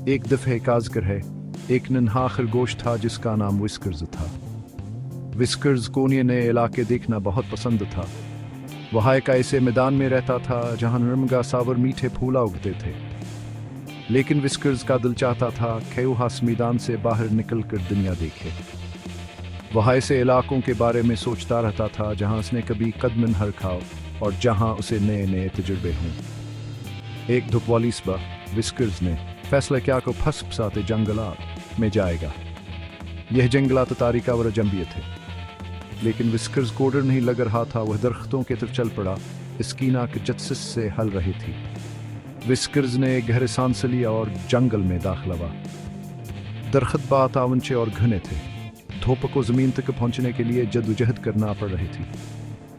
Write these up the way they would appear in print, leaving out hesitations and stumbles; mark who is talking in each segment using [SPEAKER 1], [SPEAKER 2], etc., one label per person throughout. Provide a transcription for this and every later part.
[SPEAKER 1] एक दफ़े एक आज़गर है, एक नन्हा खरगोश था जिसका नाम विस्कर्स था। विस्कर्स को नए इलाके देखना बहुत पसंद था। वह एक ऐसे मैदान में रहता था जहाँ नरमगा सावर मीठे फूला उगते थे। लेकिन विस्कर्स का दिल चाहता था कि वह इस मैदान से बाहर निकलकर दुनिया देखे। वह ऐसे इलाकों के बारे में सोचता रहता था जहाँ उसने कभी कदम न रखा और जहाँ उसे नए नए तजुर्बे हों। एक धूप वाली सुबह विस्कर्स ने फैसला किया कि फंस-फसाते जंगलात में जाएगा। यह जंगलात तारीका व जंबिये थे, लेकिन विस्कर्स को डर नहीं लग रहा था। वह दरख्तों की तरफ चल पड़ा, स्कीना के जस्सिस से हल रही थी। विस्कर्स ने एक गहरे सांस लिया और जंगल में दाखिल हुआ। दरख्त बातावंचे और घने थे। धूप को ज़मीन तक पहुंचने के लिए जद्दोजहद करना पड़ रही थी।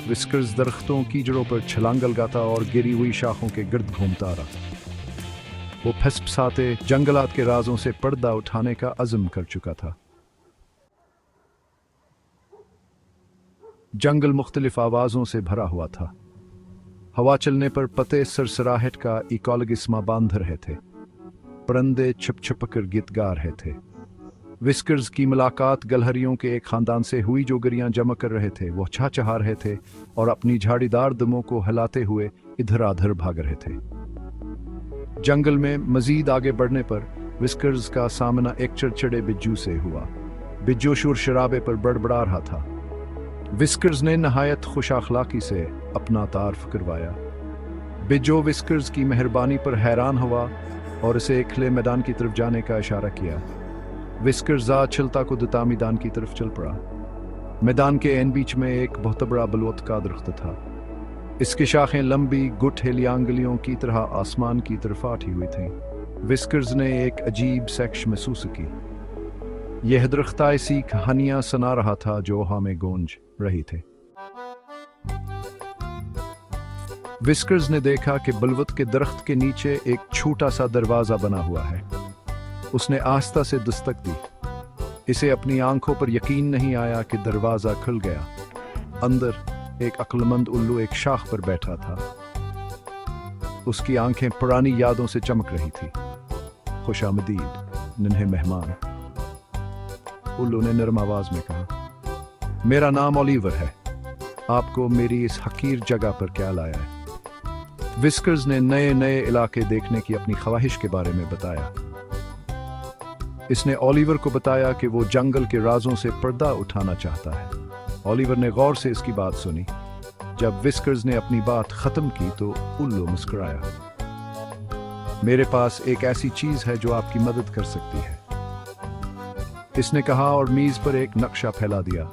[SPEAKER 1] विस्कर्स दरख्तों की जड़ों पर छलांग लगाता और गिरी हुई शाखों के गिर्द घूमता रहा। वो फंस-फसाते जंगलात के राजों से पर्दा उठाने का अज़्म कर चुका था। जंगल मुख्तलिफ आवाज़ों से भरा हुआ था। हवा चलने पर पत्ते सरसराहट का इकोलगिस्मा बांध रहे थे। परिंदे छुप छुप कर गीत गा रहे थे। विस्कर्स की मुलाकात गलहरियों के एक खानदान से हुई जो गरियां जमा कर रहे थे। वो चहचहा रहे थे और अपनी झाड़ीदार दुमों को हिलाते हुए इधर उधर भाग रहे थे। जंगल में मजीद आगे बढ़ने पर विस्कर्स का सामना एक चिड़चिड़े बिज्जू से हुआ। बिज्जू शोर शराबे पर बड़बड़ा रहा था। विस्कर्स ने नहायत खुश अखलाकी से अपना तारुफ करवाया। बिज्जू विस्कर्स की मेहरबानी पर हैरान हुआ और उसे एक खुले मैदान की तरफ जाने का इशारा किया। विस्कर्स छिलता को दुता मैदान की तरफ चल पड़ा। मैदान के एन बीच में एक बहुत बड़ा बलूत का दरख्त था। इसकी शाखें लंबी गुठेली आंगलियों की तरह आसमान की तरफ आठी हुई थीं। विस्कर्स ने एक अजीब सेक्श महसूस की। यह दरख्त ऐसी कहानियां सुना रहा था जो हमें गूंज रही थे। विस्कर्स ने देखा कि बलवत के दरख्त के नीचे एक छोटा सा दरवाजा बना हुआ है। उसने आस्था से दस्तक दी। इसे अपनी आंखों पर यकीन नहीं आया कि दरवाजा खुल गया। अंदर एक अक्लमंद उल्लू एक शाख पर बैठा था। उसकी आंखें पुरानी यादों से चमक रही थी। खुशामदीद नन्हे मेहमान, उल्लू ने नरम आवाज में कहा। मेरा नाम ओलिवर है। आपको मेरी इस हकीर जगह पर क्या लाया है? विस्कर्स ने नए नए इलाके देखने की अपनी ख्वाहिश के बारे में बताया। इसने ओलिवर को बताया कि वो जंगल के राजों से पर्दा उठाना चाहता है। ओलिवर ने गौर से इसकी बात सुनी। जब विस्कर्स ने अपनी बात खत्म की तो उल्लू मुस्कुराया। मेरे पास एक ऐसी चीज है जो आपकी मदद कर सकती है, इसने कहा और मेज पर एक नक्शा फैला दिया।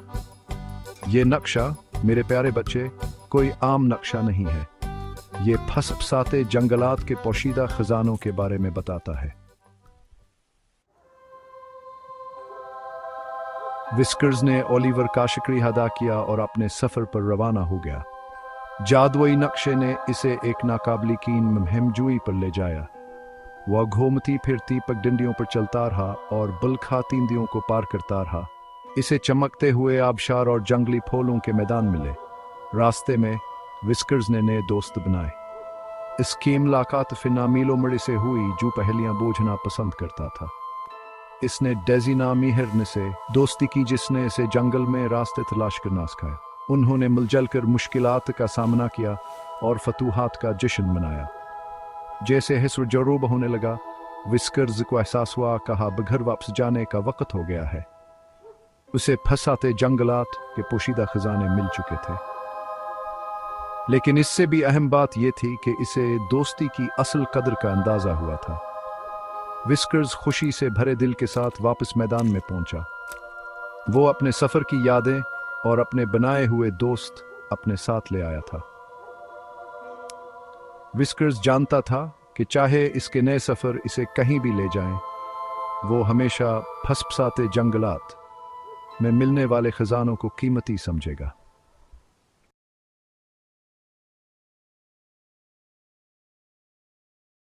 [SPEAKER 1] ये नक्शा मेरे प्यारे बच्चे कोई आम नक्शा नहीं है। ये फंस-फसाते जंगलात के पोशीदा खजानों के बारे में बताता है। विस्कर्स ने ओलिवर का शुक्रिया अदा किया और अपने सफर पर रवाना हो गया। जादुई नक्शे ने इसे एक नाकाबिल यकीन मुहिम-जुई पर ले जाया। वह घूमती फिरती पगडंडियों पर चलता रहा और बलखा तींदियों को पार करता रहा। इसे चमकते हुए आबशार और जंगली फूलों के मैदान मिले। रास्ते में विस्कर्स ने नए दोस्त बनाए। इसकी मुलाकात फिना मीलों मड़े से हुई जो पहेलियां बूझना पसंद करता था। इसने डेजी नामी हिरन से दोस्ती की जिसने इसे जंगल में रास्ते तलाश करना सिखाया। उन्होंने मिलजुल कर मुश्किलात का सामना किया और फतूहात का जश्न मनाया। जैसे हिस्र जरूब होने लगा, विस्कर्स को एहसास हुआ कहा घर वापस जाने का वक्त हो गया है। उसे फंसाते जंगलात के पोशीदा खजाने मिल चुके थे। लेकिन इससे भी अहम बात यह थी कि इसे दोस्ती की असल कदर का अंदाजा हुआ था। विस्कर्स खुशी से भरे दिल के साथ वापस मैदान में पहुंचा। वो अपने सफर की यादें और अपने बनाए हुए दोस्त अपने साथ ले आया था। विस्कर्स जानता था कि चाहे इसके नए सफर इसे कहीं भी ले जाएं, वो हमेशा फंस-फसाते जंगलात में मिलने वाले खजानों को कीमती समझेगा।